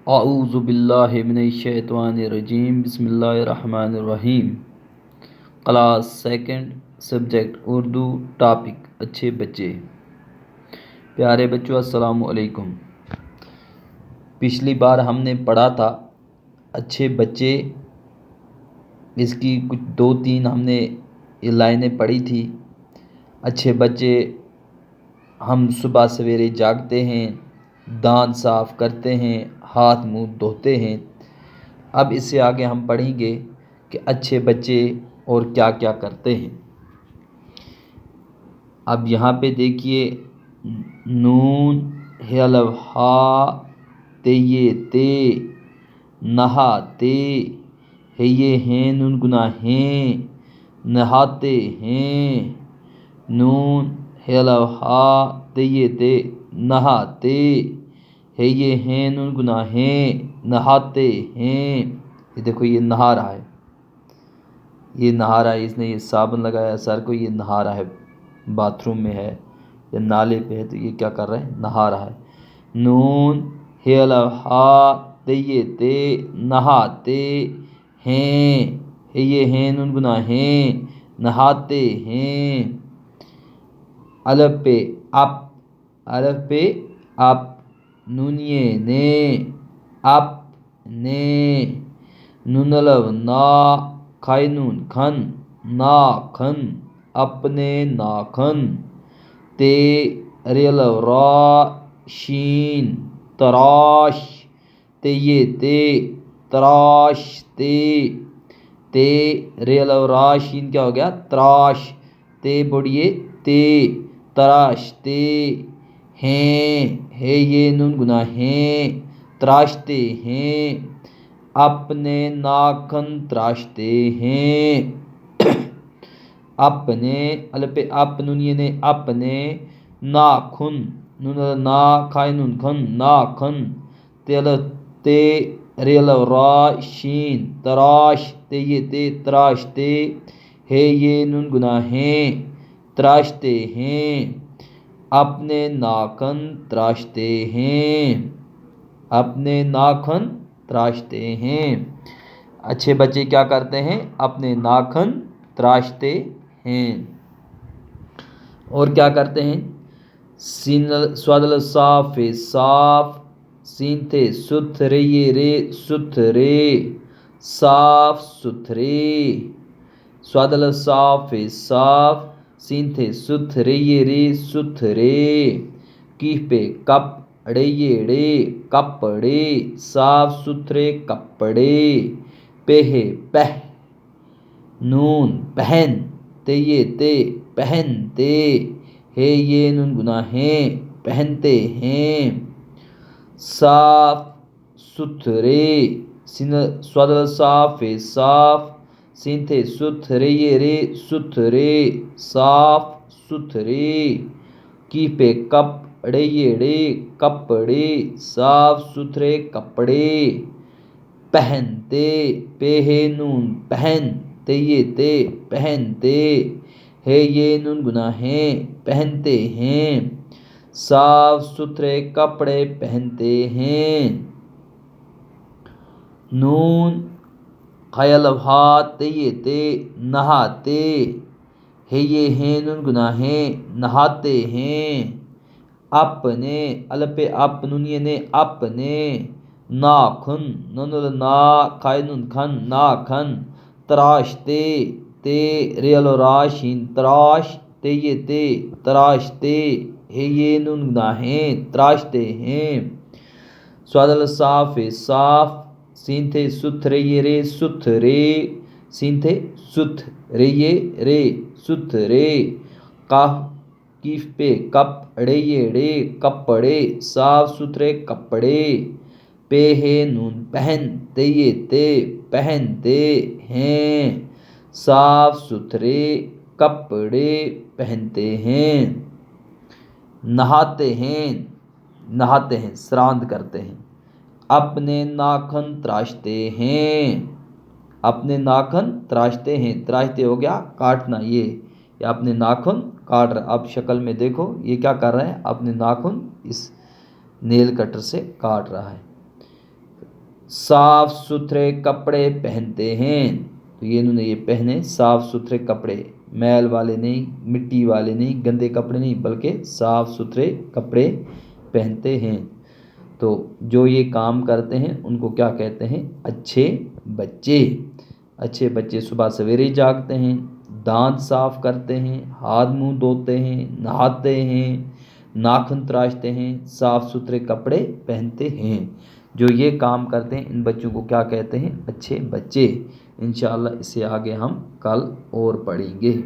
اعوذ باللہ من الشیطان الرجیم، بسم اللہ الرحمن الرحیم۔ Class second, subject Urdu, topic اچھے بچے۔ پیارے بچوں السلام علیکم۔ پچھلی بار ہم نے پڑھا تھا اچھے بچے، اس کی کچھ 2-3 ہم نے یہ لائنیں پڑھی تھی۔ اچھے بچے، ہم صبح سویرے جاگتے ہیں، دانت صاف کرتے ہیں، ہاتھ منہ دھوتے ہیں۔ اب اس سے آگے ہم پڑھیں گے کہ اچھے بچے اور کیا کیا کرتے ہیں۔ اب یہاں پہ دیکھیے، نون ہے الف ہا تے یہ تے، نہاتے ہے یہ ہیں نون گنا ہیں، نہاتے ہیں۔ نون ہے الف ہا تے یہ تے، نہاتے ہے یہ ہیں نون گنا ہیں، نہاتے ہیں۔ یہ دیکھو، یہ نہا رہا ہے، یہ نہا رہا ہے، اس نے یہ صابن لگایا سر کو، یہ نہا رہا ہے، باتھ روم میں ہے یا نالے پہ ہے، تو یہ کیا کر رہا ہے؟ نہا رہا ہے۔ نون ہے الف ہا تے یہ تے، نہاتے ہیں ہے یہ ہیں نون گنا ہیں، نہاتے ہیں۔ الف پہ اپ، الف پہ اپ، نونیے نے، اپ نے۔ نون الف نا، کھائے نون کھن، ناخن، اپنے ناخن۔ تے رے الف را، شین، تراش تے یہ تے، تراشتے۔ تے رے الف را شین کیا ہو گیا؟ تراش۔ تے بڑھئے تے، تراشتے ہیں ہے یہ نون گنا ہیں، تراشتے ہیں۔ اپنے ناخن تراشتے ہیں۔ اپنے، الف پہ اپ، نونیے نے، اپنے ناخن، نون الف نا، کھائے نون کھن، ناخن۔ تے رے الف را شین، تراش تے یہ تے، تراشتے ہے یہ نون گنا ہیں، تراشتے ہیں۔ اپنے ناخن تراشتے ہیں، اپنے ناخن تراشتے ہیں۔ اچھے بچے کیا کرتے ہیں؟ اپنے ناخن تراشتے ہیں۔ اور کیا کرتے ہیں؟ صاد الف صاف ہے صاف، سین تھے ستھرے یہ رے، ستھرے، صاف ستھرے۔ صاد الف صاف ہے صاف، سین تھے ستھرے یہ رے، ستھرے۔ کیف پہ کپ اڑے یہ ڑے، کپڑے، صاف ستھرے کپڑے۔ پہ ہے پہ، نون پہن تے یہ تے، پہنتے ہے یہ نون گنا ہیں، پہنتے ہیں۔ صاف ستھرے، صاد الف صاف ہے صاف، سین تھے ستھرے یہ رے، ستھرے، صاف ستھرے۔ کیف پہ کپ اڑے یہ ڑے، کپڑے، صاف ستھرے کپڑے۔ پہنتے، پہ ہے نون پہن تے یہ تے، پہنتے ہے یہ نون گنا ہیں، پہنتے ہیں۔ صاف ستھرے کپڑے پہنتے ہیں۔ نون کھائے الف ہا تے یہ تے، نہاتے ہے یہ ہیں نون گنا ہیں، نہاتے ہیں۔ اپنے، الف پہ اپ، نونیے نے، اپنے ناخن، نون الف نا، کھائے نون کھن، ناخن۔ تراشتے، تے رے الف را شین، تراش تے یہ تے، تراشتے ہے یہ نون گنا ہیں، تراشتے ہیں۔ صاد الف صاف ہے صاف، سین تھے ستھرے یہ رے، ستھرے، سین تھے ستھرے یہ رے، ستھرے۔ کیف پہ کپ اڑے یہ ڑے، کپڑے، صاف ستھرے کپڑے۔ پہ ہے نون پہن تے یہ تے، پہنتے ہیں، صاف ستھرے کپڑے پہنتے ہیں۔ نہاتے ہیں، نہاتے ہیں، سران کرتے ہیں۔ اپنے ناخن تراشتے ہیں، اپنے ناخن تراشتے ہیں، تراشتے ہو گیا کاٹنا، یہ اپنے ناخن کاٹ رہا ہے۔ اب شکل میں دیکھو یہ کیا کر رہا ہے؟ اپنے ناخن اس نیل کٹر سے کاٹ رہا ہے۔ صاف ستھرے کپڑے پہنتے ہیں، تو یہ انہوں نے یہ پہنے صاف ستھرے کپڑے، میل والے نہیں، مٹی والے نہیں، گندے کپڑے نہیں، بلکہ صاف ستھرے کپڑے پہنتے ہیں۔ تو جو یہ کام کرتے ہیں ان کو کیا کہتے ہیں؟ اچھے بچے۔ اچھے بچے صبح سویرے جاگتے ہیں، دانت صاف کرتے ہیں، ہاتھ منہ دھوتے ہیں، نہاتے ہیں، ناخن تراشتے ہیں، صاف ستھرے کپڑے پہنتے ہیں۔ جو یہ کام کرتے ہیں ان بچوں کو کیا کہتے ہیں؟ اچھے بچے۔ انشاءاللہ اس سے آگے ہم کل اور پڑھیں گے۔